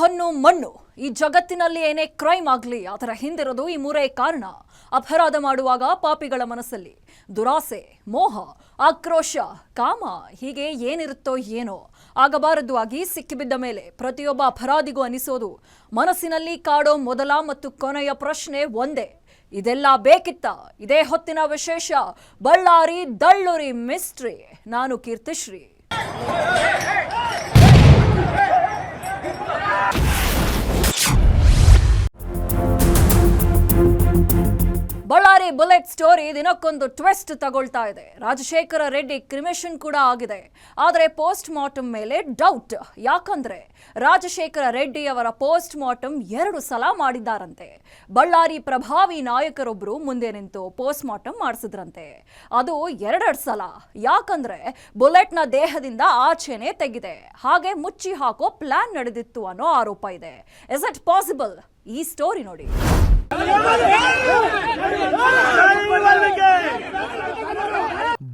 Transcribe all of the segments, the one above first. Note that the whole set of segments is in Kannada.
ಹಣ್ಣು ಮಣ್ಣು ಈ ಜಗತ್ತಿನಲ್ಲಿ ಏನೇ ಕ್ರೈಮ್ ಆಗಲಿ ಅದರ ಹಿಂದಿರೋದು ಈ ಮೂರೇ ಕಾರಣ. ಅಪರಾಧ ಮಾಡುವಾಗ ಪಾಪಿಗಳ ಮನಸ್ಸಲ್ಲಿ ದುರಾಸೆ, ಮೋಹ, ಆಕ್ರೋಶ, ಕಾಮ ಹೀಗೆ ಏನಿರುತ್ತೋ ಏನೋ ಆಗಬಾರದು ಆಗಿ ಸಿಕ್ಕಿಬಿದ್ದ ಮೇಲೆ ಪ್ರತಿಯೊಬ್ಬ ಅಪರಾಧಿಗೂ ಅನಿಸೋದು ಮನಸ್ಸಿನಲ್ಲಿ ಕಾಡೋ ಮೊದಲ ಮತ್ತು ಕೊನೆಯ ಪ್ರಶ್ನೆ ಒಂದೇ, ಇದೆಲ್ಲ ಬೇಕಿತ್ತ? ಇದೇ ಹೊತ್ತಿನ ವಿಶೇಷ ಬಳ್ಳಾರಿ ದಳ್ಳುರಿ ಮಿಸ್ಟ್ರಿ. ನಾನು ಕೀರ್ತಿಶ್ರೀ. ಬಳ್ಳಾರಿ ಬುಲೆಟ್ ಸ್ಟೋರಿ ದಿನಕ್ಕೊಂದು ಟ್ವಿಸ್ಟ್ ತಗೊಳ್ತಾ ಇದೆ. ರಾಜಶೇಖರ ರೆಡ್ಡಿ ಕ್ರಿಮೇಷನ್ ಕೂಡ ಆಗಿದೆ. ಆದರೆ ಪೋಸ್ಟ್ ಮಾರ್ಟಮ್ ಮೇಲೆ ಡೌಟ್. ಯಾಕಂದ್ರೆ ರಾಜಶೇಖರ ರೆಡ್ಡಿ ಅವರ ಪೋಸ್ಟ್ ಮಾರ್ಟಮ್ 2 ಸಲ ಮಾಡಿದ್ದಾರಂತೆ. ಬಳ್ಳಾರಿ ಪ್ರಭಾವಿ ನಾಯಕರೊಬ್ಬರು ಮುಂದೆ ನಿಂತು ಪೋಸ್ಟ್ ಮಾರ್ಟಮ್ ಮಾಡಿಸಿದ್ರಂತೆ. ಅದು 2 ಸಲ. ಯಾಕಂದ್ರೆ ಬುಲೆಟ್ನ ದೇಹದಿಂದ ಆಚೆನೆ ತೆಗಿದೆ, ಹಾಗೆ ಮುಚ್ಚಿ ಹಾಕೋ ಪ್ಲಾನ್ ನಡೆದಿತ್ತು ಅನ್ನೋ ಆರೋಪ ಇದೆ. Is it possible? ಈ ಸ್ಟೋರಿ ನೋಡಿ.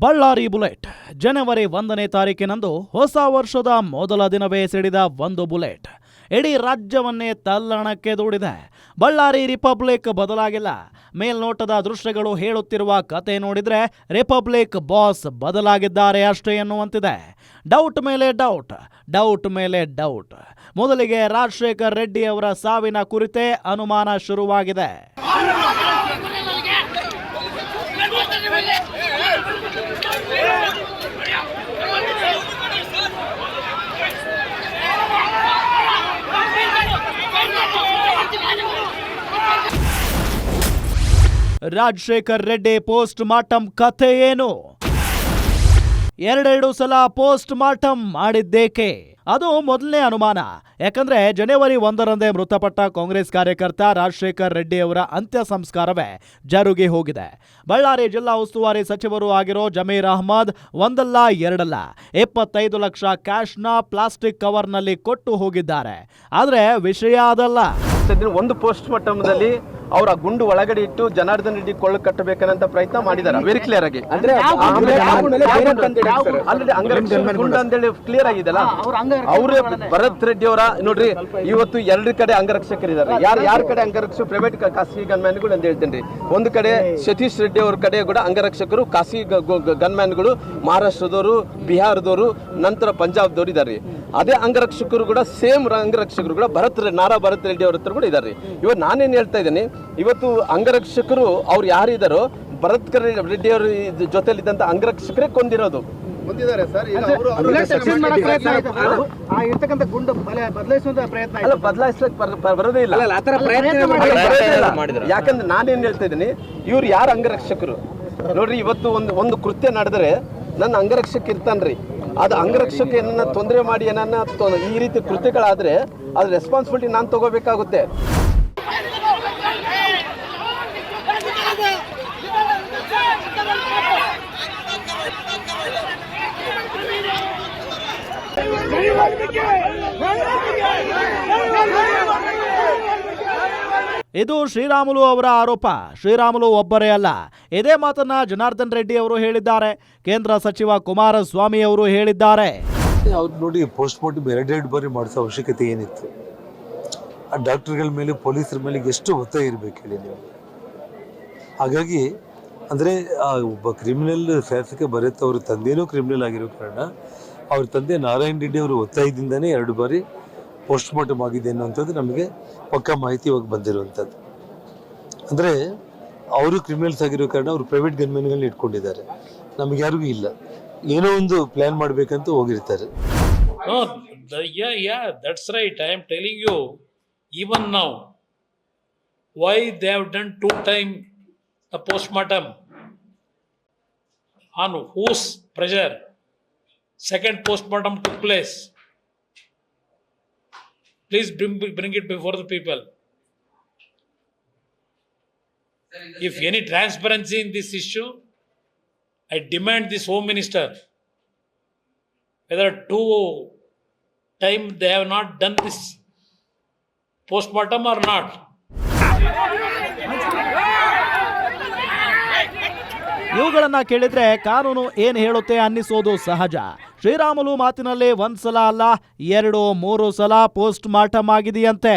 ಬಳ್ಳಾರಿ ಬುಲೆಟ್ ಜನವರಿ 1ನೇ ತಾರೀಕಿನಂದು ಹೊಸ ವರ್ಷದ ಮೊದಲ ದಿನವೇ ಸಿಡಿದ ಒಂದು ಬುಲೆಟ್ ಇಡೀ ರಾಜ್ಯವನ್ನೇ ತಲ್ಲಣಕ್ಕೆ ದೂಡಿದೆ. ಬಳ್ಳಾರಿ ರಿಪಬ್ಲಿಕ್ ಬದಲಾಗಿಲ್ಲ. ಮೇಲ್ನೋಟದ ದೃಶ್ಯಗಳು ಹೇಳುತ್ತಿರುವ ಕತೆ ನೋಡಿದ್ರೆ ರಿಪಬ್ಲಿಕ್ ಬಾಸ್ ಬದಲಾಗಿದ್ದಾರೆ ಅಷ್ಟೇ ಎನ್ನುವಂತಿದೆ. ಡೌಟ್ ಮೇಲೆ ಡೌಟ್, ಡೌಟ್ ಮೇಲೆ ಡೌಟ್. ಮೊದಲಿಗೆ ರಾಜಶೇಖರ್ ರೆಡ್ಡಿ ಅವರ ಸಾವಿನ ಕುರಿತೇ ಅನುಮಾನ ಶುರುವಾಗಿದೆ. ರಾಜಶೇಖರ್ ರೆಡ್ಡಿ ಪೋಸ್ಟ್ ಮಾರ್ಟಮ್ ಕಥೆ ಏನು? 2 ಸಲ ಪೋಸ್ಟ್ ಮಾರ್ಟಮ್ ಮಾಡಿದ್ದೇಕೆ? ಅದು ಮೊದಲನೇ ಅನುಮಾನ. ಯಾಕಂದ್ರೆ ಜನವರಿ 1ರಂದೇ ಮೃತಪಟ್ಟ ಕಾಂಗ್ರೆಸ್ ಕಾರ್ಯಕರ್ತ ರಾಜಶೇಖರ್ ರೆಡ್ಡಿ ಅವರ ಅಂತ್ಯ ಸಂಸ್ಕಾರವೇ ಜರುಗಿ ಹೋಗಿದೆ. ಬಳ್ಳಾರಿ ಜಿಲ್ಲಾ ಉಸ್ತುವಾರಿ ಸಚಿವರು ಆಗಿರೋ ಜಮೀರ್ ಅಹಮದ್ ಒಂದಲ್ಲ ಎರಡಲ್ಲ 25 ಲಕ್ಷ ಕ್ಯಾಶ್ನ ಪ್ಲಾಸ್ಟಿಕ್ ಕವರ್ನಲ್ಲಿ ಕೊಟ್ಟು ಹೋಗಿದ್ದಾರೆ. ಆದ್ರೆ ವಿಷಯ ಅದಲ್ಲ. ಒಂದು ಪೋಸ್ಟ್ ಮಾರ್ಟಮ್ದಲ್ಲಿ ಅವರ ಗುಂಡು ಒಳಗಡೆ ಇಟ್ಟು ಜನಾರ್ದನ್ ರೆಡ್ಡಿ ಕೊಳ್ಳು ಕಟ್ಟಬೇಕನ್ನಂತ ಪ್ರಯತ್ನ ಮಾಡಿದ್ದಾರೆ. ವೆರಿ ಕ್ಲಿಯರ್ ಆಗಿ ಗುಂಡು ಅಂತೇಳಿ ಕ್ಲಿಯರ್ ಆಗಿದೆಲ್ಲ. ಅವ್ರ ಭರತ್ ರೆಡ್ಡಿ ಅವರ ನೋಡ್ರಿ, ಇವತ್ತು 2 ಕಡೆ ಅಂಗರಕ್ಷಕರಿದ್ದಾರೆ. ಯಾರ ಕಡೆ ಅಂಗರಕ್ಷಕರು? ಪ್ರೈವೇಟ್ ಖಾಸಗಿ ಗನ್ಮ್ಯಾನ್ಗಳು ಅಂತ ಹೇಳ್ತೇನೆ. ಒಂದು ಕಡೆ ಸತೀಶ್ ರೆಡ್ಡಿ ಅವ್ರ ಕಡೆ ಕೂಡ ಅಂಗರಕ್ಷಕರು ಖಾಸಗಿ ಗನ್ಮ್ಯಾನ್ಗಳು ಮಹಾರಾಷ್ಟ್ರದವರು, ಬಿಹಾರದವರು, ನಂತರ ಪಂಜಾಬ್ದವರು ಇದ್ದಾರೆ. ಅದೇ ಅಂಗರಕ್ಷಕರು ಕೂಡ ಸೇಮ್ ಅಂಗರಕ್ಷಕರು ಕೂಡ ನಾರಾ ಭರತ್ ರೆಡ್ಡಿ ಅವ್ರ ಹತ್ರ ಕೂಡ ಇದ್ದಾರೆ. ಇವತ್ತು ನಾನೇನ್ ಹೇಳ್ತಾ ಇದ್ದೀನಿ, ಇವತ್ತು ಅಂಗರಕ್ಷಕರು ಅವ್ರು ಯಾರಿದ್ದಾರೋ ಭರತ್ ರೆಡ್ಡಿ ಅವ್ರ ಜೊತೆಲಿದ್ದಂತ ಅಂಗರಕ್ಷಕರೇ ಕೊಂದಿರೋದು. ಬದಲಾಯಿಸ್ಲಿಕ್ಕೆ ಬರೋದೇ ಇಲ್ಲ. ಯಾಕಂದ್ರೆ ನಾನೇನ್ ಹೇಳ್ತಾ ಇದ್ದೀನಿ, ಇವ್ರು ಯಾರು ಅಂಗರಕ್ಷಕರು ನೋಡ್ರಿ. ಇವತ್ತು ಒಂದು ಕೃತ್ಯ ನಡೆದ್ರೆ ನನ್ನ ಅಂಗರಕ್ಷಕ ಇರ್ತಾನ್ರಿ. ಅದು ಅಂಗರಕ್ಷಕ ಏನನ್ನ ತೊಂದರೆ ಮಾಡಿ ಏನನ್ನ ಈ ರೀತಿ ಕೃತ್ಯಗಳಾದ್ರೆ ಅದ್ರ ರೆಸ್ಪಾನ್ಸಿಬಿಲಿಟಿ ನಾನು ತಗೋಬೇಕಾಗುತ್ತೆ. ಇದು ಶ್ರೀರಾಮುಲು ಅವರ ಆರೋಪ. ಶ್ರೀರಾಮುಲು ಒಬ್ಬರೇ ಅಲ್ಲ. ಇದೇ ಮಾತನ್ನ ಜನಾರ್ದನ್ ರೆಡ್ಡಿ ಅವರು ಹೇಳಿದ್ದಾರೆ. ಕೇಂದ್ರ ಸಚಿವ ಕುಮಾರಸ್ವಾಮಿ ಅವರು ಹೇಳಿದ್ದಾರೆ. ಅವ್ರು ನೋಡಿ, ಪೋಸ್ಟ್ ಮಾರ್ಟಮ್ 2 ಬಾರಿ ಮಾಡಿಸೋ ಅವಶ್ಯಕತೆ ಏನಿತ್ತು? ಆ ಡಾಕ್ಟರ್ಗಳ ಮೇಲೆ, ಪೊಲೀಸರ ಮೇಲೆ ಎಷ್ಟು ಒತ್ತಾಯ ಇರಬೇಕು ಹೇಳಿ ನೀವು. ಹಾಗಾಗಿ ಅಂದರೆ ಒಬ್ಬ ಕ್ರಿಮಿನಲ್ ಶಾಸಕ ಭರತ್ ಅವ್ರ ತಂದೆನೂ ಕ್ರಿಮಿನಲ್ ಆಗಿರೋ ಕಾರಣ ಅವ್ರ ತಂದೆ ನಾರಾಯಣ್ ರೆಡ್ಡಿ ಅವರು ಒತ್ತಾಯದಿಂದನೇ 2 ಬಾರಿ ಪೋಸ್ಟ್ ಮಾರ್ಟಮ್ ಆಗಿದೆ ಅನ್ನುವಂಥದ್ದು ನಮಗೆ ಪಕ್ಕಾ ಮಾಹಿತಿ ಇವಾಗ ಬಂದಿರುವಂಥದ್ದು. ಅಂದರೆ ಅವರು ಕ್ರಿಮಿನಲ್ಸ್ ಆಗಿರೋ ಕಾರಣ ಅವರು ಪ್ರೈವೇಟ್ ಗನ್ಮೆನ್ಗಳನ್ನ ಇಟ್ಕೊಂಡಿದ್ದಾರೆ. ನಮಗೆ ಯಾರಿಗೂ ಇಲ್ಲ, ಏನೋ ಒಂದು ಪ್ಲಾನ್ ಮಾಡಬೇಕಂತ ಹೋಗಿರ್ತಾರೆ. That's right. I am telling you, even now, why they have done 2 times the postmortem, on whose pressure second postmortem took place. Please bring it before the people. If any transparency in this issue, I demand this Home Minister, whether 2 times they have not done this postmortem or not. ಇವುಗಳನ್ನ ಕೇಳಿದ್ರೆ ಕಾನೂನು ಏನ್ ಹೇಳುತ್ತೆ ಅನ್ನಿಸೋದು ಸಹಜ. ಶ್ರೀರಾಮುಲು ಮಾತಿನಲ್ಲಿ ಒಂದ್ಸಲ ಅಲ್ಲ 2-3 ಸಲ ಪೋಸ್ಟ್ ಮಾರ್ಟಮ್ ಆಗಿದೆಯಂತೆ.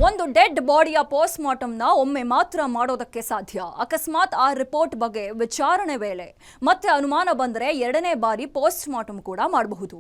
ಒಂದು ಡೆಡ್ ಬಾಡಿಯ ಪೋಸ್ಟ್ ಮಾರ್ಟಮ್ನ ಒಮ್ಮೆ ಮಾತ್ರ ಮಾಡೋದಕ್ಕೆ ಸಾಧ್ಯ. ಅಕಸ್ಮಾತ್ ಆ ರಿಪೋರ್ಟ್ ಬಗ್ಗೆ ವಿಚಾರಣೆ ವೇಳೆ ಮತ್ತೆ ಅನುಮಾನ ಬಂದರೆ 2ನೇ ಬಾರಿ ಪೋಸ್ಟ್ ಮಾರ್ಟಮ್ ಕೂಡ ಮಾಡಬಹುದು.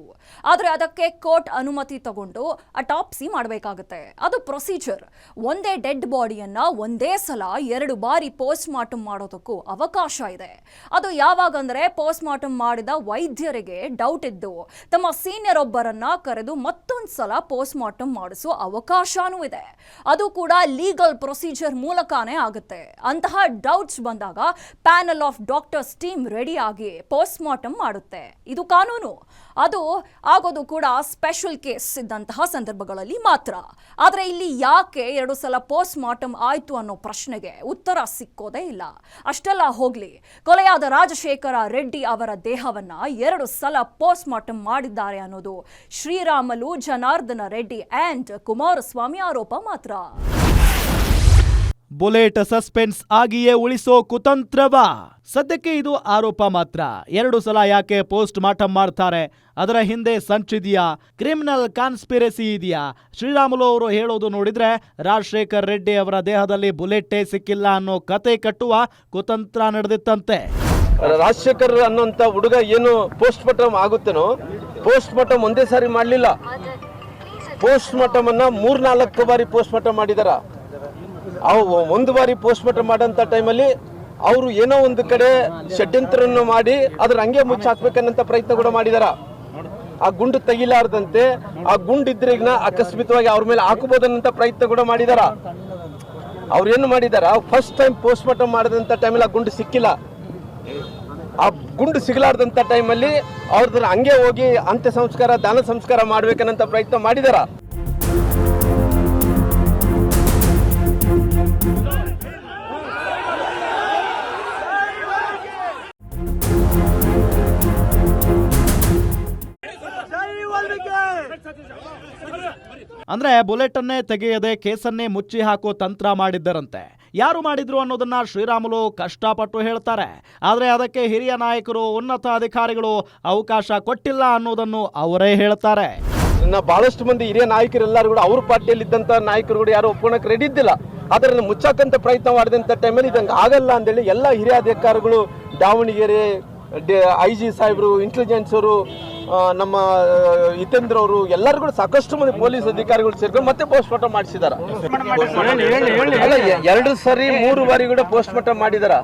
ಆದರೆ ಅದಕ್ಕೆ ಕೋರ್ಟ್ ಅನುಮತಿ ತಗೊಂಡು ಅಟಾಪ್ಸಿ ಮಾಡಬೇಕಾಗುತ್ತೆ. ಅದು ಪ್ರೊಸೀಜರ್. ಒಂದೇ ಡೆಡ್ ಬಾಡಿಯನ್ನ ಒಂದೇ ಸಲ 2 ಬಾರಿ ಪೋಸ್ಟ್ ಮಾರ್ಟಮ್ ಮಾಡೋದಕ್ಕೂ ಅವಕಾಶ ಇದೆ. ಅದು ಯಾವಾಗಂದ್ರೆ ಪೋಸ್ಟ್ ಮಾರ್ಟಮ್ ಮಾಡಿದ ವೈದ್ಯರಿಗೆ ಡೌಟ್ ಇದ್ದು ತಮ್ಮ ಸೀನಿಯರ್ ಒಬ್ಬರನ್ನ ಕರೆದು ಮತ್ತೊಂದ್ಸಲ ಪೋಸ್ಟ್ ಮಾರ್ಟಮ್ ಮಾಡಿಸೋ ಅವಕಾಶನೂ ಇದೆ. ಅದು ಕೂಡ ಲೀಗಲ್ ಪ್ರೊಸೀಜರ್ ಮೂಲಕನೇ ಆಗುತ್ತೆ. ಅಂತಹ ಡೌಟ್ಸ್ ಬಂದಾಗ panel of doctors team ready ಆಗಿ ಪೋಸ್ಟ್ ಮಾರ್ಟಮ್ ಮಾಡುತ್ತೆ. ಇದು ಕಾನೂನು. ಅದು ಆಗೋದು ಕೂಡ ಸ್ಪೆಷಲ್ ಕೇಸ್ ಇದ್ದಂತಹ ಸಂದರ್ಭಗಳಲ್ಲಿ ಮಾತ್ರ. ಆದರೆ ಇಲ್ಲಿ ಯಾಕೆ 2 ಸಲ ಪೋಸ್ಟ್ ಮಾರ್ಟಮ್ ಆಯ್ತು ಅನ್ನೋ ಪ್ರಶ್ನೆಗೆ ಉತ್ತರ ಸಿಕ್ಕೋದೇ ಇಲ್ಲ. ಅಷ್ಟೆಲ್ಲ ಹೋಗ್ಲಿ, ಕೊಲೆಯಾದ ರಾಜಶೇಖರ ರೆಡ್ಡಿ ಅವರ ದೇಹವನ್ನ 2 ಸಲ ಪೋಸ್ಟ್ ಮಾರ್ಟಮ್ ಮಾಡಿದ್ದಾರೆ ಅನ್ನೋದು ಶ್ರೀರಾಮುಲು, ಜನಾರ್ದನ ರೆಡ್ಡಿ ಅಂಡ್ ಕುಮಾರಸ್ವಾಮಿ ಆರೋಪ ಮಾತ್ರ. ಬುಲೆಟ್ ಸಸ್ಪೆನ್ಸ್ ಆಗಿಯೇ ಉಳಿಸೋ ಕುತಂತ್ರವಾ? ಸದ್ಯಕ್ಕೆ ಇದು ಆರೋಪ ಮಾತ್ರ. 2 ಸಲ ಯಾಕೆ ಪೋಸ್ಟ್ ಮಾರ್ಟಮ್ ಮಾಡ್ತಾರೆ? ಅದರ ಹಿಂದೆ ಸಂಚಿದೆಯಾ? ಕ್ರಿಮಿನಲ್ ಕಾನ್ಸ್ಪಿರಸಿ ಇದೆಯಾ? ಶ್ರೀರಾಮುಲು ಅವರು ಹೇಳೋದು ನೋಡಿದ್ರೆ ರಾಜಶೇಖರ್ ರೆಡ್ಡಿ ಅವರ ದೇಹದಲ್ಲಿ ಬುಲೆಟ್ಟೇ ಸಿಕ್ಕಿಲ್ಲ ಅನ್ನೋ ಕತೆ ಕಟ್ಟುವ ಕುತಂತ್ರ ನಡೆದಿತ್ತಂತೆ. ರಾಜಶೇಖರ್ ಅನ್ನೋಂಥ ಹುಡುಗ ಏನು ಪೋಸ್ಟ್ ಮಾರ್ಟಮ್ ಆಗುತ್ತೇನೋ, ಪೋಸ್ಟ್ ಮಾರ್ಟಮ್ ಒಂದೇ ಸಾರಿ ಮಾಡಲಿಲ್ಲ. ಪೋಸ್ಟ್ ಮಾರ್ಟಮ್ ಅನ್ನ 3-4 ಬಾರಿ ಪೋಸ್ಟ್ ಮಾರ್ಟಮ್ ಮಾಡಿದಾರ. ಒಂದು ಬಾರಿ ಪೋಸ್ಟ್ ಮಾರ್ಟಮ್ ಮಾಡಂತ ಟೈಮಲ್ಲಿ ಅವರು ಏನೋ ಒಂದು ಕಡೆ ಷಡ್ಯಂತ್ರವನ್ನು ಮಾಡಿ ಅದ್ರ ಹಂಗೆ ಮುಚ್ಚಾಕ್ಬೇಕನ್ನಂತ ಪ್ರಯತ್ನ ಕೂಡ ಮಾಡಿದಾರ. ಆ ಗುಂಡು ತೆಗಿಲಾರ್ದಂತೆ ಆ ಗುಂಡು ಇದ್ರೆಗ್ನ ಅಕಸ್ಮಿತವಾಗಿ ಅವ್ರ ಮೇಲೆ ಹಾಕಬಹುದನ್ನಂತ ಪ್ರಯತ್ನ ಕೂಡ ಮಾಡಿದಾರ. ಅವ್ರೇನು ಮಾಡಿದಾರ, ಫಸ್ಟ್ ಟೈಮ್ ಪೋಸ್ಟ್ ಮಾರ್ಟಮ್ ಮಾಡಿದಂತ ಟೈಮಲ್ಲಿ ಆ ಗುಂಡು ಸಿಕ್ಕಿಲ್ಲ. ಆ ಗುಂಡು ಸಿಗಲಾರ್ದಂತ ಟೈಮಲ್ಲಿ ಅವ್ರದ್ರ ಹಂಗೆ ಹೋಗಿ ಅಂತ್ಯ ಸಂಸ್ಕಾರ, ದಾನ ಸಂಸ್ಕಾರ ಮಾಡ್ಬೇಕನ್ನಂತ ಪ್ರಯತ್ನ ಮಾಡಿದಾರ. ಅಂದ್ರೆ ಬುಲೆಟ್ ಅನ್ನೇ ತೆಗೆಯದೆ ಕೇಸನ್ನೇ ಮುಚ್ಚಿ ಹಾಕೋ ತಂತ್ರ ಮಾಡಿದ್ದರಂತೆ. ಯಾರು ಮಾಡಿದ್ರು ಅನ್ನೋದನ್ನ ಶ್ರೀರಾಮುಲು ಕಷ್ಟಪಟ್ಟು ಹೇಳ್ತಾರೆ. ಆದ್ರೆ ಅದಕ್ಕೆ ಹಿರಿಯ ನಾಯಕರು, ಉನ್ನತ ಅಧಿಕಾರಿಗಳು ಅವಕಾಶ ಕೊಟ್ಟಿಲ್ಲ ಅನ್ನೋದನ್ನು ಅವರೇ ಹೇಳ್ತಾರೆ. ಬಹಳಷ್ಟು ಮಂದಿ ಹಿರಿಯ ನಾಯಕರೆಲ್ಲರೂ ಕೂಡ ಅವ್ರ ಪಾರ್ಟಿಯಲ್ಲಿ ಇದ್ದಂತ ನಾಯಕರು ಕೂಡ ಯಾರು ಒಪ್ಕೊಳಕ್ ರೆಡಿ ಇದ್ದಿಲ್ಲ. ಅದನ್ನ ಮುಚ್ಚಾಕಂತ ಪ್ರಯತ್ನ ಮಾಡಿದಂತ ಟೈಮಲ್ಲಿ ಇದಂಗೆ ಆಗಲ್ಲ ಅಂತೇಳಿ ಎಲ್ಲ ಹಿರಿಯ ಅಧಿಕಾರಿಗಳು, ದಾವಣಗೆರೆ IG ಸಾಹೇಬರು, ಇಂಟೆಲಿಜೆನ್ಸ್ ಅವರು, ನಮ್ಮ ಹಿತೇಂದ್ರ ಅವರು ಎಲ್ಲರೂ ಕೂಡ ಸಾಕಷ್ಟು ಮಂದಿ ಪೊಲೀಸ್ ಅಧಿಕಾರಿಗಳು ಸೇರ್ಕೊಂಡು ಮತ್ತೆ ಪೋಸ್ಟ್ ಮಾರ್ಟಮ್ ಮಾಡಿಸಿದಾರ. 2 ಸರಿ 3 ಬಾರಿ ಕೂಡ ಪೋಸ್ಟ್ ಮಾರ್ಟಮ್ ಮಾಡಿದಾರ.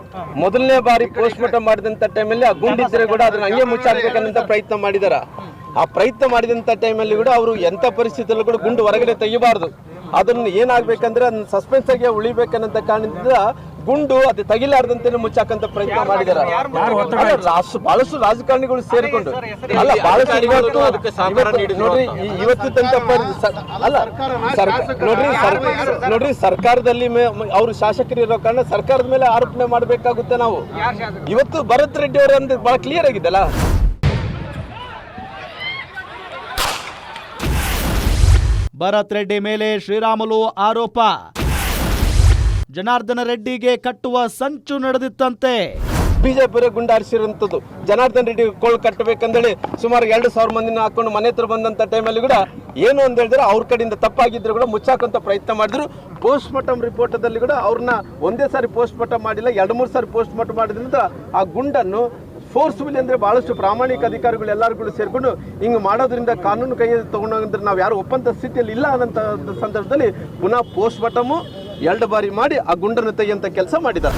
ಮೊದಲನೇ ಬಾರಿ ಪೋಸ್ಟ್ ಮಾರ್ಟಮ್ ಮಾಡಿದಂತ ಟೈಮಲ್ಲಿ ಆ ಗುಂಡಿದ್ರೆ ಕೂಡ ಅದನ್ನ ಹಂಗೆ ಮುಚ್ಚಾಕ್ಬೇಕನ್ನಂತ ಪ್ರಯತ್ನ ಮಾಡಿದಾರ. ಆ ಪ್ರಯತ್ನ ಮಾಡಿದಂತ ಟೈಮಲ್ಲಿ ಕೂಡ ಅವರು ಎಂತ ಪರಿಸ್ಥಿತಿಯಲ್ಲೂ ಕೂಡ ಗುಂಡು ಹೊರಗಡೆ ತೆಗಿಬಾರ್ದು. ಅದನ್ನ ಏನಾಗ್ಬೇಕಂದ್ರೆ ಅದನ್ನ ಸಸ್ಪೆನ್ಸ್ ಆಗಿ ಉಳಿಬೇಕನ್ನಂತ ಕಾರಣದಿಂದ ಗುಂಡು ಅದು ತಗಿಲಾರ್ದಂತೆ ಮುಚ್ಚಾಕಂತ ಪ್ರಯತ್ನ ಮಾಡಿದಾರೆ. ಬಹಳಷ್ಟು ರಾಜಕಾರಣಿಗಳು ಸೇರಿಕೊಂಡು ಅಲ್ಲ, ಬಹಳಷ್ಟು ನೋಡ್ರಿ ಇವತ್ತು ತನಕ ಅಲ್ಲ ನೋಡ್ರಿ ಸರ್ಕಾರದಲ್ಲಿ ಅವರು ಶಾಸಕರು ಇರೋ ಕಾರಣ ಸರ್ಕಾರದ ಮೇಲೆ ಆರೋಪಣೆ ಮಾಡಬೇಕಾಗುತ್ತೆ ನಾವು. ಇವತ್ತು ಭರತ್ ರೆಡ್ಡಿ ಅವರು ಅಂದ್ರೆ ಬಹಳ ಕ್ಲಿಯರ್ ಆಗಿದ್ದಲ್ಲ. ಭರತ್ ರೆಡ್ಡಿ ಮೇಲೆ ಶ್ರೀರಾಮುಲು ಆರೋಪ. ಜನಾರ್ದನ ರೆಡ್ಡಿಗೆ ಕಟ್ಟುವ ಸಂಚು ನಡೆದಿತ್ತಂತೆ. ಬಿಜೆಪಿ ಗುಂಡಾರಿಸಿರುವಂತದ್ದು ಜನಾರ್ದನ್ ರೆಡ್ಡಿ ಕೊಳ್ಳು ಕಟ್ಟಬೇಕಂದೇಳಿ ಸುಮಾರು 2,000 ಮಂದಿನ ಹಾಕೊಂಡು ಮನೆ ಹತ್ರ ಬಂದಂತ ಟೈಮಲ್ಲಿ ಕೂಡ ಏನು ಅಂತ ಹೇಳಿದ್ರೆ ಅವ್ರ ಕಡೆಯಿಂದ ತಪ್ಪಾಗಿದ್ರು ಕೂಡ ಮುಚ್ಚಾಕಂತ ಪ್ರಯತ್ನ ಮಾಡಿದ್ರು. ಪೋಸ್ಟ್ ಮಾರ್ಟಮ್ ರಿಪೋರ್ಟ್ ದಲ್ಲಿ ಕೂಡ ಅವ್ರನ್ನ ಒಂದೇ ಸಾರಿ ಪೋಸ್ಟ್ ಮಾರ್ಟಮ್ ಮಾಡಿಲ್ಲ, 2-3 ಸಾರಿ ಪೋಸ್ಟ್ ಮಾರ್ಟಮ್ ಮಾಡಿದ್ರಿಂದ ಆ ಗುಂಡನ್ನು ಫೋರ್ಸ್ಫುಲಿ ಅಂದ್ರೆ ಬಹಳಷ್ಟು ಪ್ರಾಮಾಣಿಕ ಅಧಿಕಾರಿಗಳು ಎಲ್ಲರೂ ಸೇರ್ಕೊಂಡು ಹಿಂಗೆ ಮಾಡೋದ್ರಿಂದ ಕಾನೂನು ಕೈ ತಗೊಂಡೋಗಂದ್ರೆ ನಾವು ಯಾರು ಒಪ್ಪಂತ ಸ್ಥಿತಿಯಲ್ಲಿ ಇಲ್ಲ ಅನ್ನೋಂಥ ಸಂದರ್ಭದಲ್ಲಿ ಪುನಃ ಪೋಸ್ಟ್ ಮಾರ್ಟಮ್ 2 ಬಾರಿ ಮಾಡಿ ಆ ಗುಂಡನ್ನು ತೆಗೆಯುವಂತ ಕೆಲಸ ಮಾಡಿದ್ದಾರೆ.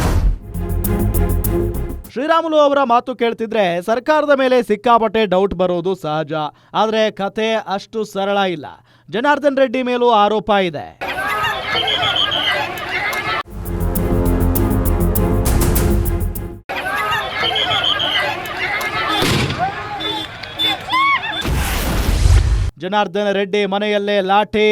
ಶ್ರೀರಾಮುಲು ಅವರ ಮಾತು ಕೇಳ್ತಿದ್ರೆ ಸರ್ಕಾರದ ಮೇಲೆ ಸಿಕ್ಕಾಪಟ್ಟೆ ಡೌಟ್ ಬರೋದು ಸಹಜ. ಆದ್ರೆ ಕಥೆ ಅಷ್ಟು ಸರಳ ಇಲ್ಲ. ಜನಾರ್ದನ್ ರೆಡ್ಡಿ ಮೇಲೂ ಆರೋಪ ಇದೆ. ಜನಾರ್ದನ ರೆಡ್ಡಿ ಮನೆಯಲ್ಲೇ ಲಾಠಿ,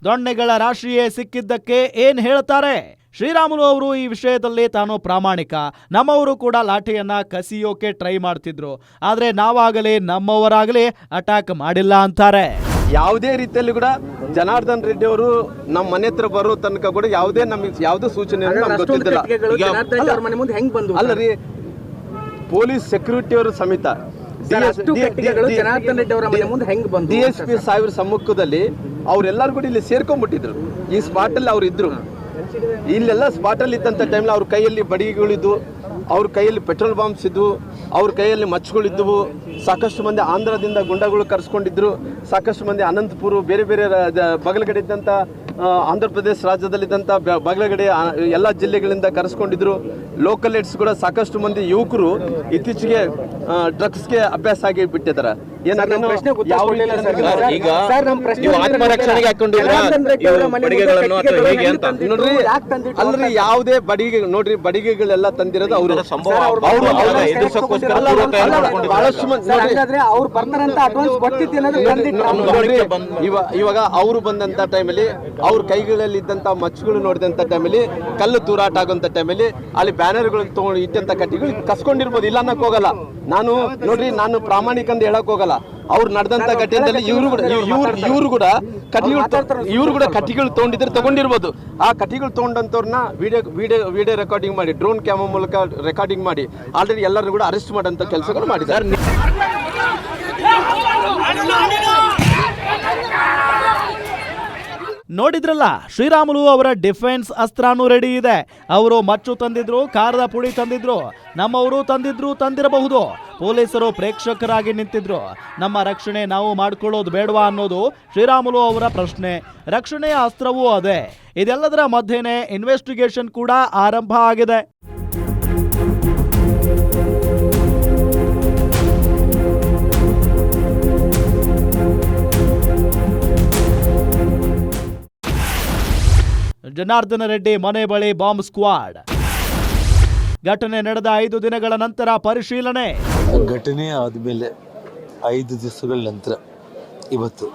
ದೊಣ್ಣೆಗಳ ರಾಶಿಯೇ ಸಿಕ್ಕಿದ್ದಕ್ಕೆ ಏನ್ ಹೇಳ್ತಾರೆ? ಶ್ರೀರಾಮುಲು ಅವರು ಈ ವಿಷಯದಲ್ಲಿ ತಾನು ಪ್ರಾಮಾಣಿಕ, ನಮ್ಮವರು ಕೂಡ ಲಾಠಿಯನ್ನ ಕಸಿಯೋಕೆ ಟ್ರೈ ಮಾಡ್ತಿದ್ರು, ಆದ್ರೆ ನಾವಾಗಲಿ ನಮ್ಮವರಾಗಲಿ ಅಟ್ಯಾಕ್ ಮಾಡಿಲ್ಲ ಅಂತಾರೆ. ಯಾವುದೇ ರೀತಿಯಲ್ಲಿ ಕೂಡ ಜನಾರ್ದನ್ ರೆಡ್ಡಿ ಅವರು ನಮ್ಮ ಮನೆ ಹತ್ರ ಬರೋ ತನಕ ಕೂಡ ಯಾವುದೇ ಸೂಚನೆ ನಮ್ಗೆ ಗೊತ್ತಿದ್ದಿಲ್ಲ. ಅಲ್ಲ ರೀ, ಪೊಲೀಸ್ ಸೆಕ್ಯೂರಿಟಿ ಅವರು ಸಮೇತ DSP ಸಾಹೇಬ್ರ ಸಮ್ಮುಖದಲ್ಲಿ ಅವರೆಲ್ಲರೂ ಕೂಡ ಇಲ್ಲಿ ಸೇರ್ಕೊಂಡ್ಬಿಟ್ಟಿದ್ರು. ಈ ಸ್ಪಾಟ್ ಅಲ್ಲಿ ಅವ್ರು ಇದ್ರು. ಇಲ್ಲೆಲ್ಲ ಸ್ಪಾಟ್ ಅಲ್ಲಿ ಇದ್ದಂತ ಟೈಮ್ಲಿ ಅವ್ರ ಕೈಯಲ್ಲಿ ಬಡಿಗಳಿದ್ವು, ಅವ್ರ ಕೈಯಲ್ಲಿ ಪೆಟ್ರೋಲ್ ಬಾಂಬ್ಸ್ ಇದ್ವು, ಅವ್ರ ಕೈಯಲ್ಲಿ ಮಚ್ಚುಗಳಿದ್ವು. ಸಾಕಷ್ಟು ಮಂದಿ ಆಂಧ್ರದಿಂದ ಗುಂಡಗಳು ಕರೆಸ್ಕೊಂಡಿದ್ರು. ಸಾಕಷ್ಟು ಮಂದಿ ಅನಂತಪುರ ಬೇರೆ ಬೇರೆ ಬಗಲಗಡೆ ಇದ್ದಂಥ ಆಂಧ್ರ ಪ್ರದೇಶ ರಾಜ್ಯದಲ್ಲಿದ್ದಂಥ ಬಗಲಗಡೆ ಎಲ್ಲ ಜಿಲ್ಲೆಗಳಿಂದ ಕರೆಸ್ಕೊಂಡಿದ್ರು. ಲೋಕಲ್ ಏಡ್ಸ್ ಕೂಡ ಸಾಕಷ್ಟು ಮಂದಿ ಯುವಕರು ಇತ್ತೀಚೆಗೆ ಡ್ರಗ್ಸ್ಗೆ ಅಭ್ಯಾಸ ಆಗಿ ಬಿಟ್ಟಿದ್ದಾರೆ. ಅಲ್ರಿ, ಯಾವುದೇ ಬಡಿಗೆ ನೋಡ್ರಿ, ಬಡಿಗೆಗಳೆಲ್ಲ ತಂದಿರೋದು ಅವರು. ಇವಾಗ ಅವರು ಬಂದಂತ ಟೈಮಲ್ಲಿ ಅವ್ರ ಕೈಗಳಲ್ಲಿ ಇದ್ದಂತ ಮಚ್ಚುಗಳು ನೋಡಿದಂತ ಟೈಮಲ್ಲಿ ಕಲ್ಲು ತೂರಾಟ ಆಗುವಂತ ಟೈಮಲ್ಲಿ ಅಲ್ಲಿ ಬ್ಯಾನರ್ಗಳು ತಗೊಂಡು ಇಟ್ಟಂತ ಕಟ್ಟಿಗಳು ಕಸ್ಕೊಂಡಿರ್ಬೋದು, ಇಲ್ಲ ಅನ್ನಕ್ ಹೋಗಲ್ಲ. ನಾನು ಪ್ರಾಮಾಣಿಕ ಅಂತ ಹೇಳಕ್ ಹೋಗಲ್ಲ. ಅವ್ರು ನಡೆದಂತ ಘಟನೆಯಲ್ಲಿ ಇವರು ಕೂಡ ಕಟ್ಟಿಗಳು ತಗೊಂಡಿರ್ಬೋದು. ಆ ಕಟ್ಟಿಗಳು ತಗೊಂಡಂತವ್ರನ್ನ ವಿಡಿಯೋ ರೆಕಾರ್ಡಿಂಗ್ ಮಾಡಿ, ಡ್ರೋನ್ ಕ್ಯಾಮರಾ ಮೂಲಕ ರೆಕಾರ್ಡಿಂಗ್ ಮಾಡಿ ಆಲ್ರೆಡಿ ಎಲ್ಲರೂ ಕೂಡ ಅರೆಸ್ಟ್ ಮಾಡೋಂಥ ಕೆಲಸಗಳು ಮಾಡಿದ್ದಾರೆ. ನೋಡಿದ್ರಲ್ಲ, ಶ್ರೀರಾಮುಲು ಅವರ ಡಿಫೆನ್ಸ್ ಅಸ್ತ್ರಾನು ರೆಡಿ ಇದೆ. ಅವರು ಮಚ್ಚು ತಂದಿದ್ರು, ಖಾರದ ಪುಡಿ ತಂದಿದ್ರು, ನಮ್ಮವರು ತಂದಿರಬಹುದು. ಪೊಲೀಸರು ಪ್ರೇಕ್ಷಕರಾಗಿ ನಿಂತಿದ್ರು. ನಮ್ಮ ರಕ್ಷಣೆ ನಾವು ಮಾಡ್ಕೊಳ್ಳೋದು ಬೇಡವಾ ಅನ್ನೋದು ಶ್ರೀರಾಮುಲು ಅವರ ಪ್ರಶ್ನೆ. ರಕ್ಷಣೆಯ ಅಸ್ತ್ರವೂ ಅದೇ. ಇದೆಲ್ಲದರ ಮಧ್ಯೆನೇ ಇನ್ವೆಸ್ಟಿಗೇಷನ್ ಕೂಡ ಆರಂಭ ಆಗಿದೆ. ಜನಾರ್ದನ ರೆಡ್ಡಿ ಮನೆ ಬಳಿ ಬಾಂಬ್ ಸ್ಕ್ವಾಡ್. ಘಟನೆ ನಡೆದ 5 ದಿನಗಳ ನಂತರ ಪರಿಶೀಲನೆ. ಘಟನೆ ಆದಮೇಲೆ 5 ದಿವಸಗಳ ನಂತರ ಇವತ್ತು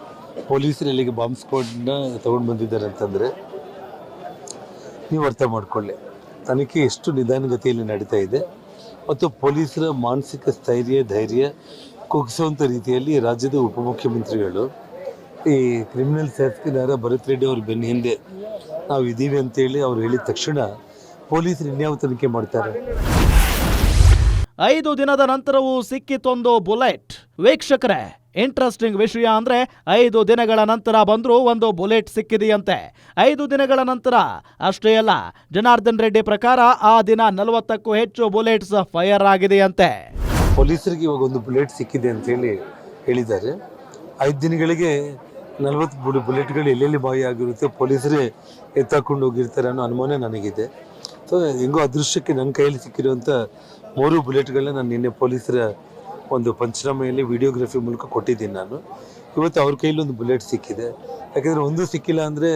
ಪೊಲೀಸರು ಇಲ್ಲಿಗೆ ಬಾಂಬ್ ಸ್ಕ್ವಾಡ್ನ ತಗೊಂಡು ಬಂದಿದ್ದಾರೆ ಅಂತಂದರೆ ನೀವು ಅರ್ಥ ಮಾಡ್ಕೊಳ್ಳಿ ತನಿಖೆ ಎಷ್ಟು ನಿಧಾನಗತಿಯಲ್ಲಿ ನಡೀತಾ ಇದೆ ಮತ್ತು ಪೊಲೀಸರ ಮಾನಸಿಕ ಸ್ಥೈರ್ಯ ಧೈರ್ಯ ಕುಗ್ಗಿಸುವಂಥ ರೀತಿಯಲ್ಲಿ ರಾಜ್ಯದ ಉಪಮುಖ್ಯಮಂತ್ರಿಗಳು ಈ ಕ್ರಿಮಿನಲ್ ಶಾಸಕರಾದ ಭರತ್ ರೆಡ್ಡಿ ಅವ್ರ ಬೆನ್ನ ಹಿಂದೆ ನಾವು ಇದ್ದೀವಿ ಅಂತೇಳಿ ಅವ್ರು ಹೇಳಿದ ತಕ್ಷಣ ಪೊಲೀಸರು ಇನ್ಯಾವ ತನಿಖೆ ಮಾಡ್ತಾರೆ. 5 ದಿನದ ನಂತರವೂ ಸಿಕ್ಕಿತೊಂದು ಬುಲೆಟ್. ವೀಕ್ಷಕರೇ, ಇಂಟ್ರೆಸ್ಟಿಂಗ್ ವಿಷಯ ಅಂದ್ರೆ 5 ದಿನಗಳ ನಂತರ ಬಂದರೂ ಒಂದು ಬುಲೆಟ್ ಸಿಕ್ಕಿದೆಯಂತೆ. 5 ದಿನಗಳ ನಂತರ ಅಷ್ಟೇ ಅಲ್ಲ, ಜನಾರ್ದನ್ ರೆಡ್ಡಿ ಪ್ರಕಾರ ಆ ದಿನ 40ಕ್ಕೂ ಹೆಚ್ಚು ಬುಲೆಟ್ಸ್ ಫೈರ್ ಆಗಿದೆಯಂತೆ. ಪೊಲೀಸರಿಗೆ ಇವಾಗ ಒಂದು ಬುಲೆಟ್ ಸಿಕ್ಕಿದೆ ಅಂತೇಳಿ ಹೇಳಿದ್ದಾರೆ. 5 ದಿನಗಳಿಗೆ 40 ಬುಲೆಟ್ಗಳು ಎಲ್ಲೆಲ್ಲಿ ಬಾಯಿ ಆಗಿರುತ್ತೆ, ಪೊಲೀಸರೇ ಎತ್ತಾಕೊಂಡು ಹೋಗಿರ್ತಾರೆ ಅನ್ನೋ ಅನುಮಾನ ನನಗಿದೆ. ಸೊ ಹೆಂಗೋ ಅದೃಷ್ಟಕ್ಕೆ ನನ್ನ ಕೈಯಲ್ಲಿ ಸಿಕ್ಕಿರುವಂಥ 3 ಬುಲೆಟ್ಗಳನ್ನ ನಾನು ನಿನ್ನೆ ಪೊಲೀಸರ ಒಂದು ಪಂಚನಾಮೆಯಲ್ಲಿ ವಿಡಿಯೋಗ್ರಫಿ ಮೂಲಕ ಕೊಟ್ಟಿದ್ದೀನಿ. ನಾನು ಇವತ್ತು ಅವ್ರ ಕೈಯಲ್ಲಿ ಒಂದು ಬುಲೆಟ್ ಸಿಕ್ಕಿದೆ. ಯಾಕೆಂದರೆ ಒಂದು ಸಿಕ್ಕಿಲ್ಲ ಅಂದರೆ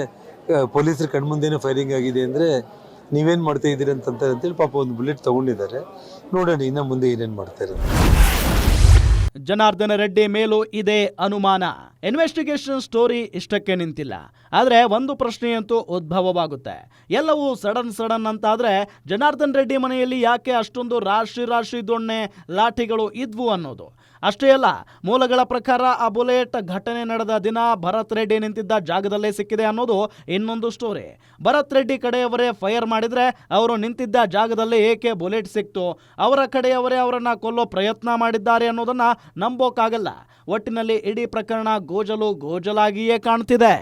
ಪೊಲೀಸರ ಕಣ್ಮುಂದೇನೆ ಫೈರಿಂಗ್ ಆಗಿದೆ ಅಂದರೆ ನೀವೇನು ಮಾಡ್ತಾ ಇದ್ದೀರಿ ಅಂತೇಳಿ ಪಾಪ ಒಂದು ಬುಲೆಟ್ ತೊಗೊಂಡಿದ್ದಾರೆ. ನೋಡೋಣ ಇನ್ನು ಮುಂದೆ ಏನೇನು ಮಾಡ್ತಾರೆ. ಜನಾರ್ದನ ರೆಡ್ಡಿ ಮೇಲೂ ಇದೇ ಅನುಮಾನ. ಇನ್ವೆಸ್ಟಿಗೇಷನ್ ಸ್ಟೋರಿ ಇಷ್ಟಕ್ಕೆ ನಿಂತಿಲ್ಲ. ಆದರೆ ಒಂದು ಪ್ರಶ್ನೆಯಂತೂ ಉದ್ಭವವಾಗುತ್ತೆ. ಎಲ್ಲವೂ ಸಡನ್ ಅಂತಾದರೆ ಜನಾರ್ದನ್ ರೆಡ್ಡಿ ಮನೆಯಲ್ಲಿ ಯಾಕೆ ಅಷ್ಟೊಂದು ರಾಶಿ ದೊಣ್ಣೆ ಲಾಠಿಗಳು ಇದ್ವು ಅನ್ನೋದು. ಅಷ್ಟೇ ಅಲ್ಲ, ಮೂಲಗಳ ಪ್ರಕಾರ ಆ ಬುಲೆಟ್ ಘಟನೆ ನಡೆದ ದಿನ ಭರತ್ ರೆಡ್ಡಿ ನಿಂತಿದ್ದ ಜಾಗದಲ್ಲೇ ಸಿಕ್ಕಿದೆ ಅನ್ನೋದು ಇನ್ನೊಂದು ಸ್ಟೋರಿ. ಭರತ್ ರೆಡ್ಡಿ ಕಡೆಯವರೇ ಫೈರ್ ಮಾಡಿದ್ರೆ ಅವರು ನಿಂತಿದ್ದ ಜಾಗದಲ್ಲಿ ಏಕೆ ಬುಲೆಟ್ ಸಿಕ್ತು, ಅವರ ಕಡೆಯವರೇ ಅವರನ್ನ ಕೊಲ್ಲೋ ಪ್ರಯತ್ನ ಮಾಡಿದ್ದಾರೆ ಅನ್ನೋದನ್ನ ನಂಬೋಕ್ಕಾಗಲ್ಲ. ಒಟ್ಟಿನಲ್ಲಿ ಇಡೀ ಪ್ರಕರಣ ಗೋಜಲಾಗಿಯೇ ಕಾಣ್ತಿದೆ.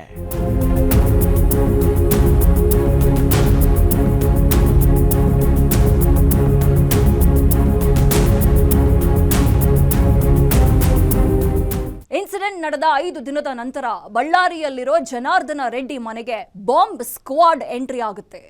ಇನ್ಸಿಡೆಂಟ್ ನಡೆದ 5 ದಿನದ ನಂತರ ಬಳ್ಳಾರಿಯಲ್ಲಿರೋ ಜನಾರ್ದನ ರೆಡ್ಡಿ ಮನೆಗೆ ಬಾಂಬ್ ಸ್ಕ್ವಾಡ್ ಎಂಟ್ರಿ ಆಗುತ್ತೆ.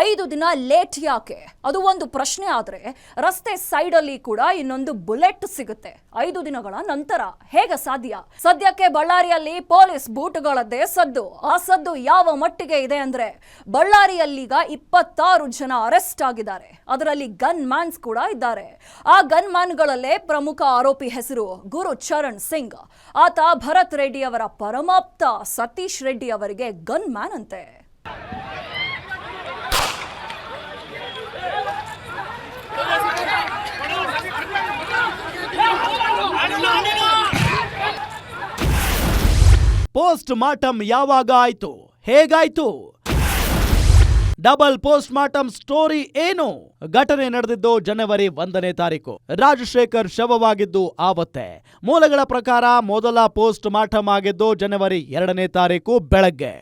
5 ದಿನ ಲೇಟ್ ಯಾಕೆ? ಅದು ಒಂದು ಪ್ರಶ್ನೆ. ಆದರೆ ರಸ್ತೆ ಸೈಡ್ ಅಲ್ಲಿ ಕೂಡ ಇನ್ನೊಂದು ಬುಲೆಟ್ ಸಿಗುತ್ತೆ 5 ದಿನಗಳ ನಂತರ. ಹೇಗೆ ಸಾಧ್ಯ? ಸದ್ಯಕ್ಕೆ ಬಳ್ಳಾರಿಯಲ್ಲಿ ಪೊಲೀಸ್ ಬೂಟ್ಗಳದ್ದೇ ಸದ್ದು. ಆ ಸದ್ದು ಯಾವ ಮಟ್ಟಿಗೆ ಇದೆ ಅಂದ್ರೆ, ಬಳ್ಳಾರಿಯಲ್ಲೀಗ 26 ಜನ ಅರೆಸ್ಟ್ ಆಗಿದ್ದಾರೆ. ಅದರಲ್ಲಿ ಗನ್ ಮ್ಯಾನ್ಸ್ ಕೂಡ ಇದ್ದಾರೆ. ಆ ಗನ್ ಮ್ಯಾನ್ಗಳಲ್ಲೇ ಪ್ರಮುಖ ಆರೋಪಿ ಹೆಸರು ಗುರು ಚರಣ್ ಸಿಂಗ್. ಆತ ಭರತ್ ರೆಡ್ಡಿ ಅವರ ಪರಮಾಪ್ತ ಸತೀಶ್ ರೆಡ್ಡಿ ಅವರಿಗೆ ಗನ್ ಮ್ಯಾನ್ ಅಂತೆ. ಪೋಸ್ಟ್ ಮಾರ್ಟಮ್ ಯಾವಾಗ ಆಯ್ತು, ಹೇಗಾಯ್ತು, ಡಬಲ್ ಪೋಸ್ಟ್ ಮಾರ್ಟಮ್ ಸ್ಟೋರಿ ಏನು? ಘಟನೆ ನಡೆದಿದ್ದು ಜನವರಿ 1ನೇ ತಾರೀಕು. ರಾಜಶೇಖರ್ ಶವವಾಗಿದ್ದು ಆವತ್ತೇ. ಮೂಲಗಳ ಪ್ರಕಾರ ಮೊದಲ ಪೋಸ್ಟ್ ಮಾರ್ಟಮ್ ಆಗಿದ್ದು ಜನವರಿ 2ನೇ ತಾರೀಕು ಬೆಳಗ್ಗೆ.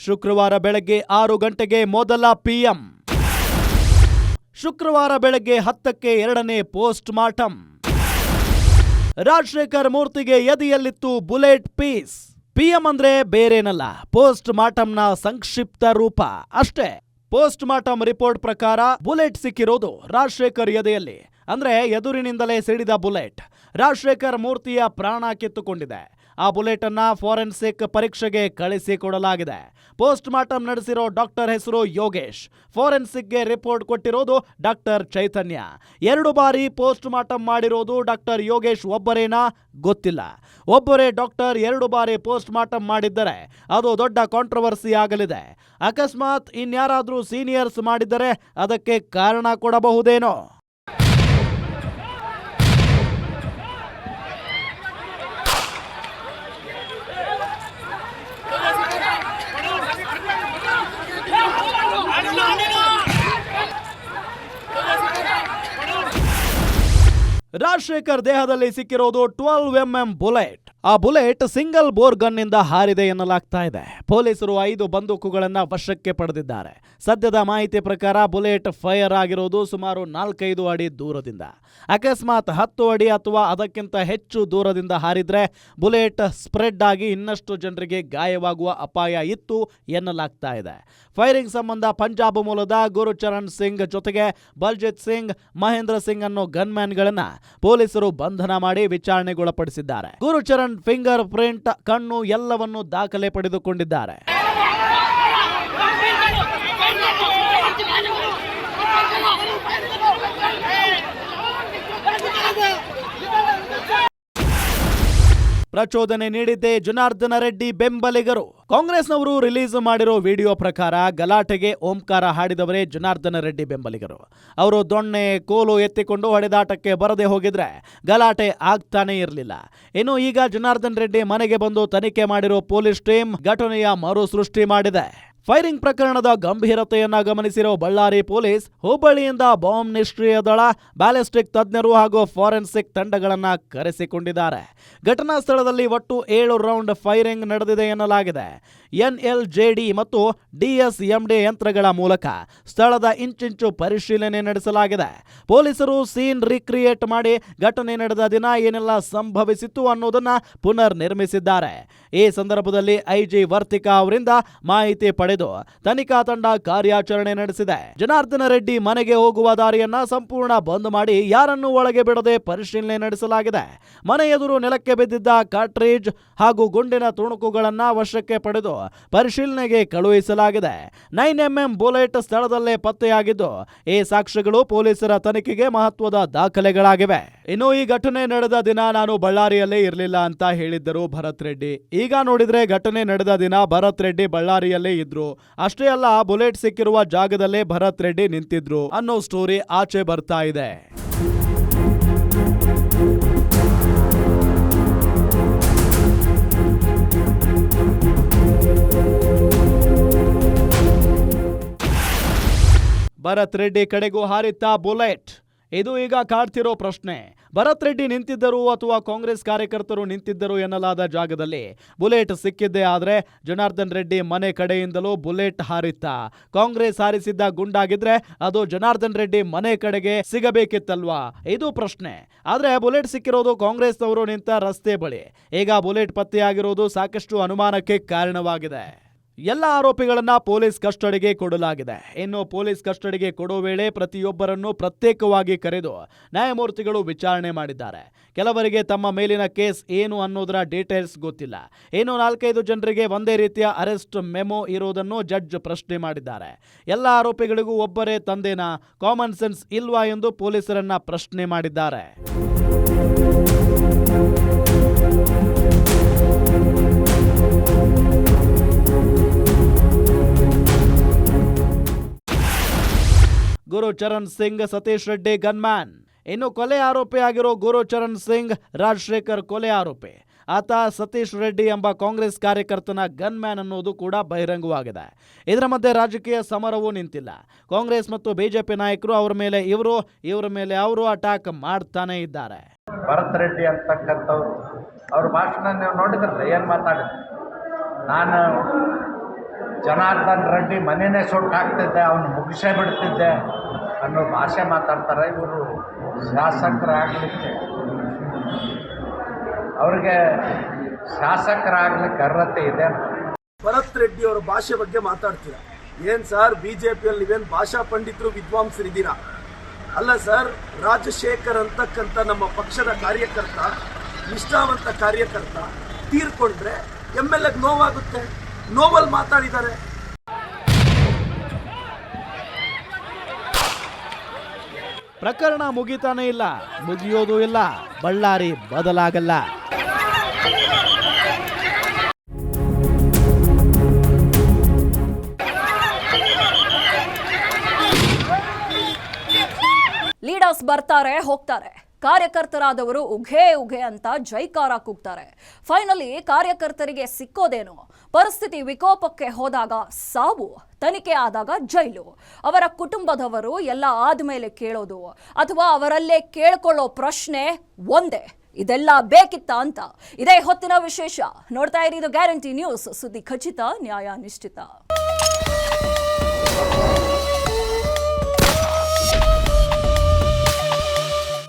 ಶುಕ್ರವಾರ ಬೆಳಗ್ಗೆ 6 ಗಂಟೆಗೆ ಮೊದಲ PM. ಶುಕ್ರವಾರ ಬೆಳಗ್ಗೆ 10ಕ್ಕೆ 2ನೇ ಪೋಸ್ಟ್ ಮಾರ್ಟಮ್. ರಾಜಶೇಖರ್ ಮೂರ್ತಿಗೆ ಎದೆಯಲ್ಲಿತ್ತು ಬುಲೆಟ್ ಪೀಸ್. PM ಅಂದ್ರೆ ಬೇರೇನಲ್ಲ, ಪೋಸ್ಟ್ ಮಾರ್ಟಮ್ನ ಸಂಕ್ಷಿಪ್ತ ರೂಪ ಅಷ್ಟೇ. ಪೋಸ್ಟ್ ಮಾರ್ಟಮ್ ರಿಪೋರ್ಟ್ ಪ್ರಕಾರ ಬುಲೆಟ್ ಸಿಕ್ಕಿರೋದು ರಾಜಶೇಖರ್ ಎದೆಯಲ್ಲಿ. ಅಂದ್ರೆ ಎದುರಿನಿಂದಲೇ ಸಿಡಿದ ಬುಲೆಟ್ ರಾಜಶೇಖರ್ ಮೂರ್ತಿಯ ಪ್ರಾಣ ಕಿತ್ತುಕೊಂಡಿದೆ. ಆ ಬುಲೆಟ್ ಅನ್ನ ಫಾರೆನ್ಸಿಕ್ ಪರೀಕ್ಷೆಗೆ ಕಳಿಸಿಕೊಡಲಾಗಿದೆ. ಪೋಸ್ಟ್ ಮಾರ್ಟಮ್ ನಡೆಸಿರೋ ಡಾಕ್ಟರ್ ಹೆಸರು ಯೋಗೇಶ್. ಫಾರೆನ್ಸಿಕ್ಗೆ ರಿಪೋರ್ಟ್ ಕೊಟ್ಟಿರೋದು ಡಾಕ್ಟರ್ ಚೈತನ್ಯ. 2 ಬಾರಿ ಪೋಸ್ಟ್ ಮಾರ್ಟಮ್ ಮಾಡಿರೋದು ಡಾಕ್ಟರ್ ಯೋಗೇಶ್ ಒಬ್ಬರೇನಾ ಗೊತ್ತಿಲ್ಲ. ಒಬ್ಬರೇ ಡಾಕ್ಟರ್ 2 ಬಾರಿ ಪೋಸ್ಟ್ ಮಾರ್ಟಮ್ ಮಾಡಿದ್ದರೆ ಅದು ದೊಡ್ಡ ಕಾಂಟ್ರವರ್ಸಿ ಆಗಲಿದೆ. ಅಕಸ್ಮಾತ್ ಇನ್ಯಾರಾದ್ರೂ ಸೀನಿಯರ್ಸ್ ಮಾಡಿದ್ದರೆ ಅದಕ್ಕೆ ಕಾರಣ ಕೊಡಬಹುದೇನೋ. ರಾಜಶೇಖರ್ ದೇಹದಲ್ಲಿ ಸಿಕ್ಕಿರೋದು 12mm ಬುಲೆಟ್. ಆ ಬುಲೆಟ್ ಸಿಂಗಲ್ ಬೋರ್ ಗನ್ ನಿಂದ ಹಾರಿದೆ ಎನ್ನಲಾಗ್ತಾ ಇದೆ. ಪೊಲೀಸರು 5 ಬಂದೂಕುಗಳನ್ನ ವಶಕ್ಕೆ ಪಡೆದಿದ್ದಾರೆ. ಸದ್ಯದ ಮಾಹಿತಿ ಪ್ರಕಾರ ಬುಲೆಟ್ ಫೈರ್ ಆಗಿರೋದು ಸುಮಾರು 4-5 ಅಡಿ ದೂರದಿಂದ. ಅಕಸ್ಮಾತ್ 10 ಅಡಿ ಅಥವಾ ಅದಕ್ಕಿಂತ ಹೆಚ್ಚು ದೂರದಿಂದ ಹಾರಿದ್ರೆ ಬುಲೆಟ್ ಸ್ಪ್ರೆಡ್ ಆಗಿ ಇನ್ನಷ್ಟು ಜನರಿಗೆ ಗಾಯವಾಗುವ ಅಪಾಯ ಇತ್ತು ಎನ್ನಲಾಗ್ತಾ ಇದೆ. ಫೈರಿಂಗ್ ಸಂಬಂಧ ಪಂಜಾಬ್ ಮೂಲದ ಗುರುಚರಣ್ ಸಿಂಗ್ ಜೊತೆಗೆ ಬಲ್ಜಿತ್ ಸಿಂಗ್, ಮಹೇಂದ್ರ ಸಿಂಗ್ ಅನ್ನೋ ಗನ್ಮ್ಯಾನ್ಗಳನ್ನ ಪೊಲೀಸರು ಬಂಧನ ಮಾಡಿ ವಿಚಾರಣೆಗೊಳಪಡಿಸಿದ್ದಾರೆ. ಗುರುಚರಣ್ ಫಿಂಗರ್ ಪ್ರಿಂಟ್, ಕಣ್ಣು ಎಲ್ಲವನ್ನು ದಾಖಲೆ ಪಡೆದುಕೊಂಡಿದ್ದಾರೆ. ಪ್ರಚೋದನೆ ನೀಡಿದ್ದೇ ಜನಾರ್ದನ ರೆಡ್ಡಿ ಬೆಂಬಲಿಗರು. ಕಾಂಗ್ರೆಸ್ನವರು ರಿಲೀಸ್ ಮಾಡಿರೋ ವಿಡಿಯೋ ಪ್ರಕಾರ ಗಲಾಟೆಗೆ ಓಂಕಾರ ಹಾಡಿದವರೇ ಜನಾರ್ದನ ರೆಡ್ಡಿ ಬೆಂಬಲಿಗರು. ಅವರು ದೊಣ್ಣೆ ಕೋಲು ಎತ್ತಿಕೊಂಡು ಹೊಡೆದಾಟಕ್ಕೆ ಬರದೆ ಹೋಗಿದ್ರೆ ಗಲಾಟೆ ಆಗ್ತಾನೆ ಇರಲಿಲ್ಲ. ಇನ್ನು ಈಗ ಜನಾರ್ದನ್ ರೆಡ್ಡಿ ಮನೆಗೆ ಬಂದು ತನಿಖೆ ಮಾಡಿರೋ ಪೊಲೀಸ್ ಟೀಮ್ ಘಟನೆಯ ಮರು ಸೃಷ್ಟಿ ಮಾಡಿದೆ. ಫೈರಿಂಗ್ ಪ್ರಕರಣದ ಗಂಭೀರತೆಯನ್ನ ಗಮನಿಸಿರೋ ಬಳ್ಳಾರಿ ಪೊಲೀಸ್ ಹುಬ್ಬಳ್ಳಿಯಿಂದ ಬಾಂಬ್ ನಿಷ್ಕ್ರಿಯ ದಳ, ಬ್ಯಾಲಿಸ್ಟಿಕ್ ತಜ್ಞರು ಹಾಗೂ ಫಾರೆನ್ಸಿಕ್ ತಂಡಗಳನ್ನ ಕರೆಸಿಕೊಂಡಿದ್ದಾರೆ. ಘಟನಾ ಸ್ಥಳದಲ್ಲಿ ಒಟ್ಟು 7 ರೌಂಡ್ ಫೈರಿಂಗ್ ನಡೆದಿದೆ ಎನ್ನಲಾಗಿದೆ. NLJD ಮತ್ತು DSMD ಯಂತ್ರಗಳ ಮೂಲಕ ಸ್ಥಳದ ಇಂಚಿಂಚು ಪರಿಶೀಲನೆ ನಡೆಸಲಾಗಿದೆ. ಪೊಲೀಸರು ಸೀನ್ ರೀಕ್ರಿಯೇಟ್ ಮಾಡಿ ಘಟನೆ ನಡೆದ ದಿನ ಏನೆಲ್ಲ ಸಂಭವಿಸಿತ್ತು ಅನ್ನೋದನ್ನ ಪುನರ್ ನಿರ್ಮಿಸಿದ್ದಾರೆ. ಈ ಸಂದರ್ಭದಲ್ಲಿ IG ವರ್ತಿಕಾ ಅವರಿಂದ ಮಾಹಿತಿ ಪಡೆದು ತನಿಖಾ ತಂಡ ಕಾರ್ಯಾಚರಣೆ ನಡೆಸಿದೆ. ಜನಾರ್ದನ ರೆಡ್ಡಿ ಮನೆಗೆ ಹೋಗುವ ದಾರಿಯನ್ನ ಸಂಪೂರ್ಣ ಬಂದ್ ಮಾಡಿ ಯಾರನ್ನೂ ಒಳಗೆ ಬಿಡದೆ ಪರಿಶೀಲನೆ ನಡೆಸಲಾಗಿದೆ. ಮನೆ ಎದುರು ನೆಲಕ್ಕೆ ಬಿದ್ದಿದ್ದ ಕಾರ್ಟ್ರಿಜ್ ಹಾಗೂ ಗುಂಡಿನ ತುಣುಕುಗಳನ್ನ ವಶಕ್ಕೆ ಪಡೆದು ಪರಿಶೀಲನೆಗೆ ಕಳುಹಿಸಲಾಗಿದೆ. 9mm ಬುಲೆಟ್ ಸ್ಥಳದಲ್ಲೇ ಪತ್ತೆಯಾಗಿದ್ದು ಈ ಸಾಕ್ಷ್ಯಗಳು ಪೊಲೀಸರ ತನಿಖೆಗೆ ಮಹತ್ವದ ದಾಖಲೆಗಳಾಗಿವೆ. ಇನ್ನು ಈ ಘಟನೆ ನಡೆದ ದಿನ ನಾನು ಬಳ್ಳಾರಿಯಲ್ಲೇ ಇರಲಿಲ್ಲ ಅಂತ ಹೇಳಿದ್ದರು ಭರತ್ ರೆಡ್ಡಿ. ಈಗ ನೋಡಿದ್ರೆ ಘಟನೆ ನಡೆದ ದಿನ ಭರತ್ ರೆಡ್ಡಿ ಬಳ್ಳಾರಿಯಲ್ಲೇ ಇದ್ರು. ಅಷ್ಟೇ ಅಲ್ಲ, ಬುಲೆಟ್ ಸಿಕ್ಕಿರುವ ಜಾಗದಲ್ಲೇ ಭರತ್ ರೆಡ್ಡಿ ನಿಂತಿದ್ರು ಅನ್ನೋ ಸ್ಟೋರಿ ಆಚೆ ಬರ್ತಾ ಇದೆ. ಭರತ್ ರೆಡ್ಡಿ ಕಡೆಗೂ ಹಾರಿತ್ತಾ ಬುಲೆಟ್? ಇದು ಈಗ ಕಾಡ್ತಿರೋ ಪ್ರಶ್ನೆ. ಭರತ್ ರೆಡ್ಡಿ ನಿಂತಿದ್ದರು ಅಥವಾ ಕಾಂಗ್ರೆಸ್ ಕಾರ್ಯಕರ್ತರು ನಿಂತಿದ್ದರು ಎನ್ನಲಾದ ಜಾಗದಲ್ಲಿ ಬುಲೆಟ್ ಸಿಕ್ಕಿದ್ದೇ ಆದ್ರೆ ಜನಾರ್ದನ್ ರೆಡ್ಡಿ ಮನೆ ಕಡೆಯಿಂದಲೂ ಬುಲೆಟ್ ಹಾರಿತ್ತಾ? ಕಾಂಗ್ರೆಸ್ ಹಾರಿಸಿದ್ದ ಗುಂಡಾಗಿದ್ರೆ ಅದು ಜನಾರ್ದನ್ ರೆಡ್ಡಿ ಮನೆ ಕಡೆಗೆ ಸಿಗಬೇಕಿತ್ತಲ್ವಾ? ಇದು ಪ್ರಶ್ನೆ. ಆದ್ರೆ ಬುಲೆಟ್ ಸಿಕ್ಕಿರೋದು ಕಾಂಗ್ರೆಸ್ನವರು ನಿಂತ ರಸ್ತೆ ಬಳಿ. ಈಗ ಬುಲೆಟ್ ಪತ್ತೆಯಾಗಿರೋದು ಸಾಕಷ್ಟು ಅನುಮಾನಕ್ಕೆ ಕಾರಣವಾಗಿದೆ. ಎಲ್ಲ ಆರೋಪಿಗಳನ್ನ ಪೊಲೀಸ್ ಕಸ್ಟಡಿಗೆ ಕೊಡಲಾಗಿದೆ. ಇನ್ನು ಪೊಲೀಸ್ ಕಸ್ಟಡಿಗೆ ಕೊಡೋ ವೇಳೆ ಪ್ರತಿಯೊಬ್ಬರನ್ನು ಪ್ರತ್ಯೇಕವಾಗಿ ಕರೆದು ನ್ಯಾಯಮೂರ್ತಿಗಳು ವಿಚಾರಣೆ ಮಾಡಿದ್ದಾರೆ. ಕೆಲವರಿಗೆ ತಮ್ಮ ಮೇಲಿನ ಕೇಸ್ ಏನು ಅನ್ನೋದರ ಡೀಟೇಲ್ಸ್ ಗೊತ್ತಿಲ್ಲ. ಇನ್ನು 4-5 ಜನರಿಗೆ ಒಂದೇ ರೀತಿಯ ಅರೆಸ್ಟ್ ಮೆಮೊ ಇರೋದನ್ನು ಜಡ್ಜ್ ಪ್ರಶ್ನೆ ಮಾಡಿದ್ದಾರೆ. ಎಲ್ಲ ಆರೋಪಿಗಳಿಗೂ ಒಬ್ಬರೇ ತಂದೆನಾ, ಕಾಮನ್ ಸೆನ್ಸ್ ಇಲ್ವಾ ಎಂದು ಪೊಲೀಸರನ್ನ ಪ್ರಶ್ನೆ ಮಾಡಿದ್ದಾರೆ. ಗುರುಚರಣ್ ಸಿಂಗ್ ಸತೀಶ್ ರೆಡ್ಡಿ ಗನ್ಮ್ಯಾನ್. ಇನ್ನು ಕೊಲೆ ಆರೋಪಿಯಾಗಿರೋ ಗುರುಚರಣ್ ಸಿಂಗ್ ರಾಜಶೇಖರ್ ಕೊಲೆ ಆರೋಪಿ. ಆತ ಸತೀಶ್ ರೆಡ್ಡಿ ಎಂಬ ಕಾಂಗ್ರೆಸ್ ಕಾರ್ಯಕರ್ತನ ಗನ್ಮ್ಯಾನ್ ಅನ್ನೋದು ಕೂಡ ಬಹಿರಂಗವಾಗಿದೆ. ಇದರ ಮಧ್ಯೆ ರಾಜಕೀಯ ಸಮರವೂ ನಿಂತಿಲ್ಲ. ಕಾಂಗ್ರೆಸ್ ಮತ್ತು ಬಿಜೆಪಿ ನಾಯಕರು ಅವರ ಮೇಲೆ ಇವರ ಮೇಲೆ ಅವರು ಅಟ್ಯಾಕ್ ಮಾಡ್ತಾನೆ ಇದ್ದಾರೆ. ಭರತ್ ರೆಡ್ಡಿ ಅಂತಕ್ಕಂಥವ್ರು ಅವ್ರ ಭಾಷಣ ನೀವು ನೋಡಿದ್ರಲ್ಲ, ಏನು ಮಾತಾಡಿದ್ರು? ನಾನು ಜನಾರ್ದನ್ ರೆಡ್ಡಿ ಮನೆಯೇ ಸುಟ್ಟು ಹಾಕ್ತಿದ್ದೆ, ಅವನು ಮುಗಿಸೇ ಬಿಡ್ತಿದ್ದೆ ಅನ್ನೋ ಭಾಷೆ ಮಾತಾಡ್ತಾರೆ. ಇವರು ಶಾಸಕರಾಗಲಿಕ್ಕೆ, ಅವ್ರಿಗೆ ಶಾಸಕರಾಗ್ಲಿಕ್ಕೆ ಅರ್ಹತೆ ಇದೆ. ಭರತ್ ರೆಡ್ಡಿ ಅವರ ಭಾಷೆ ಬಗ್ಗೆ ಮಾತಾಡ್ತೀರಾ? ಏನ್ ಸರ್, ಬಿಜೆಪಿಯಲ್ಲಿ ನೀವೇನು ಭಾಷಾ ಪಂಡಿತರು ವಿದ್ವಾಂಸರಿದ್ದೀರಾ? ಅಲ್ಲ ಸರ್, ರಾಜಶೇಖರ್ ಅಂತಕ್ಕಂಥ ನಮ್ಮ ಪಕ್ಷದ ಕಾರ್ಯಕರ್ತ, ನಿಷ್ಠಾವಂತ ಕಾರ್ಯಕರ್ತ ತೀರ್ಕೊಂಡ್ರೆ MLA ನೋವಾಗುತ್ತೆ. ನೋವಲ್ಲಿ ಮಾತಾಡಿದ್ದಾರೆ. ಪ್ರಕರಣ ಮುಗಿತಾನೇ ಇಲ್ಲ, ಮುಗಿಯೋದು ಇಲ್ಲ. ಬಳ್ಳಾರಿ ಬದಲಾಗಲ್ಲ. ಲೀಡರ್ಸ್ ಬರ್ತಾರೆ ಹೋಗ್ತಾರೆ, ಕಾರ್ಯಕರ್ತರಾದವರು ಉಘೆ ಉಘೆ ಅಂತ ಜೈಕಾರ ಕೂಗ್ತಾರೆ. ಫೈನಲಿ ಕಾರ್ಯಕರ್ತರಿಗೆ ಸಿಕ್ಕೋದೇನು? ಪರಿಸ್ಥಿತಿ ವಿಕೋಪಕ್ಕೆ ಹೋದಾಗ ಸಾವು, ತನಿಖೆ ಆದಾಗ ಜೈಲು. ಅವರ ಕುಟುಂಬದವರು ಎಲ್ಲ ಆದ್ಮೇಲೆ ಕೇಳೋದು ಅಥವಾ ಅವರಲ್ಲೇ ಕೇಳ್ಕೊಳ್ಳೋ ಪ್ರಶ್ನೆ ಒಂದೇ, ಇದೆಲ್ಲ ಬೇಕಿತ್ತ ಅಂತ. ಇದೇ ಹೊತ್ತಿನ ವಿಶೇಷ. ನೋಡ್ತಾ ಇರಿ ಇದು ಗ್ಯಾರಂಟಿ ನ್ಯೂಸ್, ಸುದ್ದಿ ಖಚಿತ, ನ್ಯಾಯ ನಿಶ್ಚಿತ.